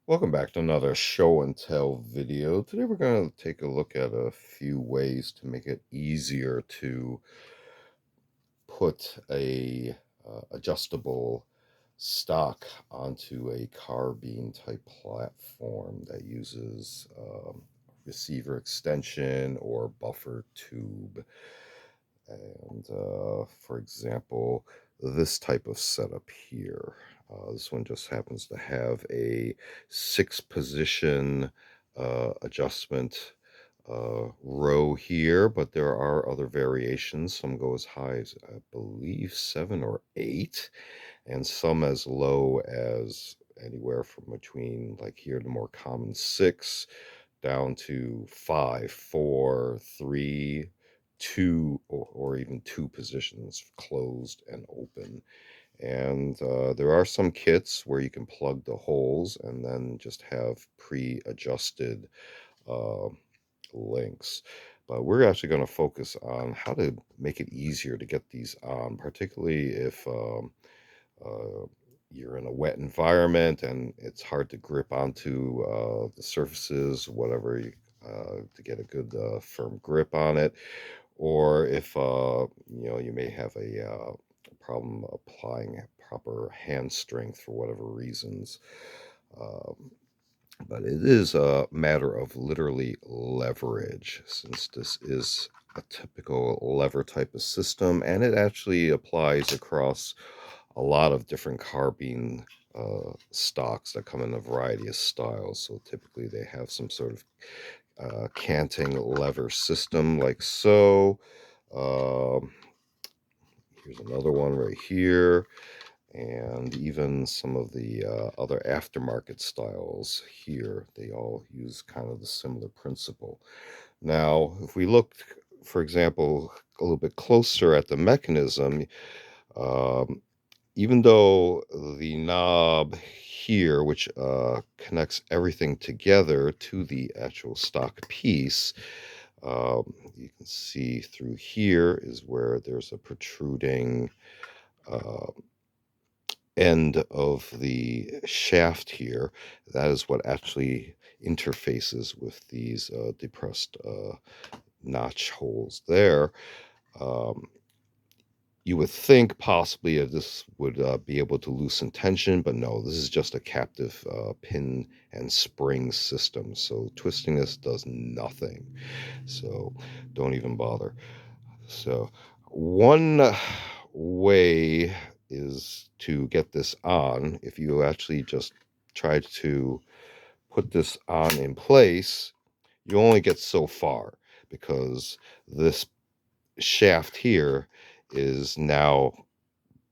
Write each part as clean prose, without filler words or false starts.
Welcome back to another show and tell video. Today we're going to take a look at a few ways to make it easier to put a adjustable stock onto a carbine type platform that uses receiver extension or buffer tube. And for example, this type of setup here. This one just happens to have a six position adjustment row here, but there are other variations. Some go as high as, I believe, seven or eight, and some as low as anywhere from between, like here, the more common six down to five, four, three, two, or even two positions, closed and open. And there are some kits where you can plug the holes and then just have pre-adjusted uh, links. But we're actually going to focus on how to make it easier to get these on, particularly if uh, you're in a wet environment and it's hard to grip onto the surfaces, whatever, to get a good firm grip on it, or if you may have a problem applying proper hand strength for whatever reasons. Um, but it is a matter of literally leverage, since this is a typical lever type of system, and it actually applies across a lot of different carbine stocks that come in a variety of styles. So typically they have some sort of canting lever system like so. Um, Here's another one right here, and even some of the other aftermarket styles here, they all use kind of the similar principle. Now, if we look, for example, a little bit closer at the mechanism, um, even though the knob here, which connects everything together to the actual stock piece, you can see through here is where there's a protruding uh, end of the shaft here. That is what actually interfaces with these depressed notch holes there. Um, you would think possibly this would be able to loosen tension, but no, this is just a captive pin and spring system. So twisting this does nothing. So don't even bother. So one way is to get this on. If you actually just try to put this on in place, you only get so far because this shaft here is now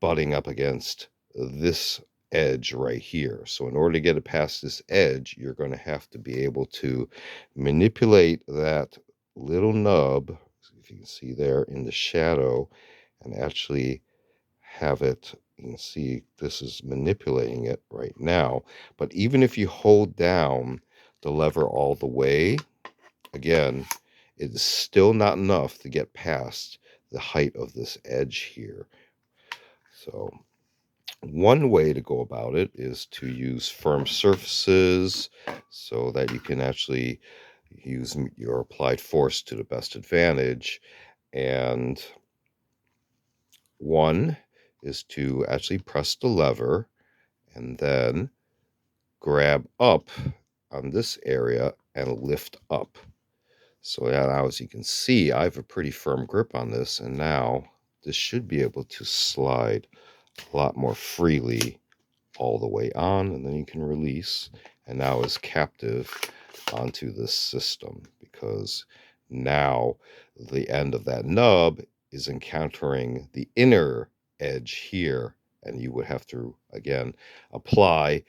butting up against this edge right here. So in order to get it past this edge, you're going to have to be able to manipulate that little nub, if you can see there in the shadow, and actually have it. You can see this is manipulating it right now. But even if you hold down the lever all the way, again, it is still not enough to get past the height of this edge here. So one way to go about it is to use firm surfaces so that you can actually use your applied force to the best advantage. And one is to actually press the lever and then grab up on this area and lift up. So now, as you can see, I have a pretty firm grip on this, and now this should be able to slide a lot more freely all the way on, and then you can release, and now is captive onto this system, because now the end of that nub is encountering the inner edge here, and you would have to again apply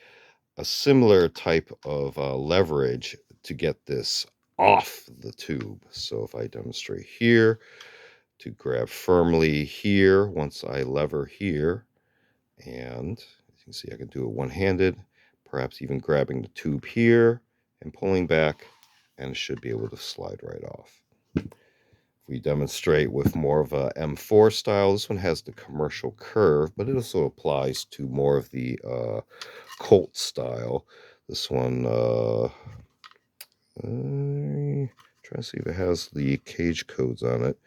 a similar type of leverage to get this off the tube. So if I demonstrate here, to grab firmly here once I lever here, and as you can see, I can do it one-handed, perhaps even grabbing the tube here and pulling back, and it should be able to slide right off. If we demonstrate with more of a M4 style, this one has the commercial curve, but it also applies to more of the Colt style. This one, trying to see if it has the cage codes on it.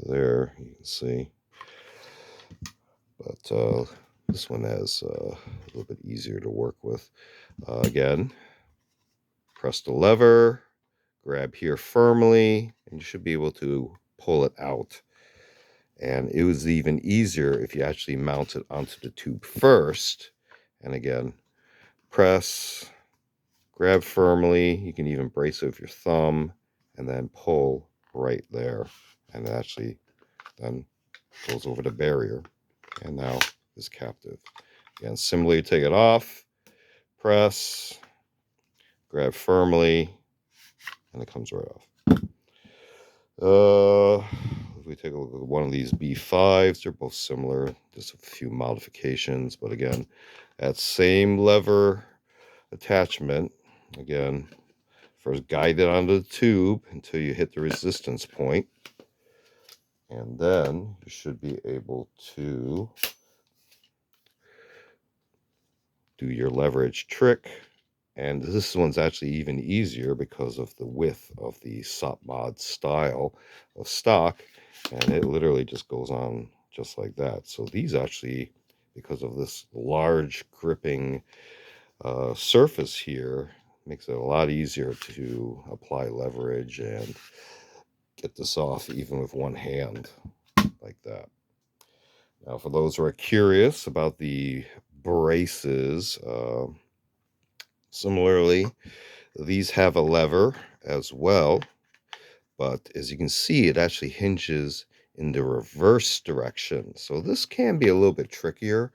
There, you can see. But this one has a little bit easier to work with. Again, press the lever, grab here firmly, and you should be able to pull it out. And it was even easier if you actually mount it onto the tube first. And again, press, grab firmly. You can even brace it with your thumb and then pull right there. And it actually then goes over the barrier and now is captive. Again, similarly, take it off, press, grab firmly, and it comes right off. If we take a look at one of these B5s, they're both similar, just a few modifications. But again, that same lever attachment, again, first guide it onto the tube until you hit the resistance point. And then you should be able to do your leverage trick. And this one's actually even easier because of the width of the SOP-mod style of stock. And it literally just goes on just like that. So these actually, because of this large gripping surface here, makes it a lot easier to apply leverage and get this off even with one hand like that. Now, for those who are curious about the braces, similarly, these have a lever as well, but as you can see, it actually hinges in the reverse direction. So this can be a little bit trickier,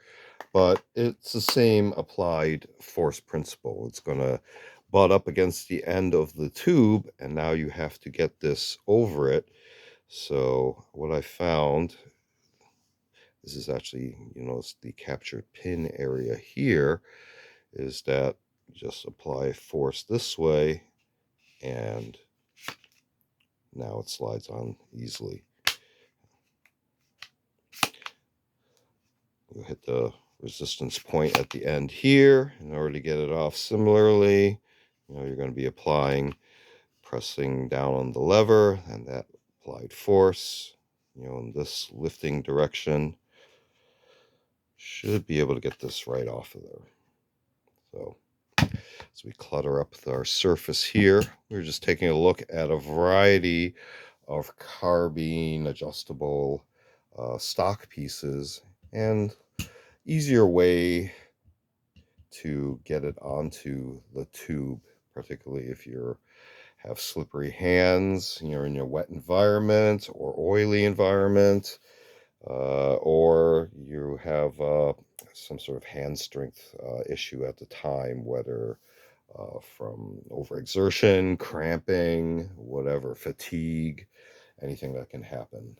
but it's the same applied force principle. It's going to butt up against the end of the tube, and now you have to get this over it. So what I found, this is actually, it's the captured pin area here, is that just apply force this way, and now it slides on easily. We'll hit the resistance point at the end here in order to get it off. Similarly, you're going to be pressing down on the lever, and that applied force, in this lifting direction, should be able to get this right off of there. So as we clutter up our surface here, we're just taking a look at a variety of carbine adjustable stock pieces and easier way to get it onto the tube, particularly if you have slippery hands, you're in your wet environment or oily environment, or you have some sort of hand strength issue at the time, whether from overexertion, cramping, whatever, fatigue, anything that can happen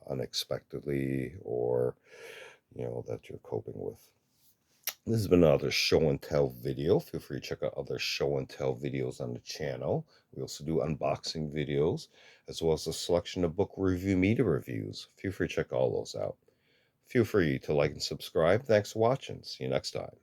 unexpectedly, or that you're coping with. This has been another show and tell video. Feel free to check out other show and tell videos on the channel. We also do unboxing videos, as well as a selection of book review media reviews. Feel free to check all those out. Feel free to like and subscribe. Thanks for watching. See you next time.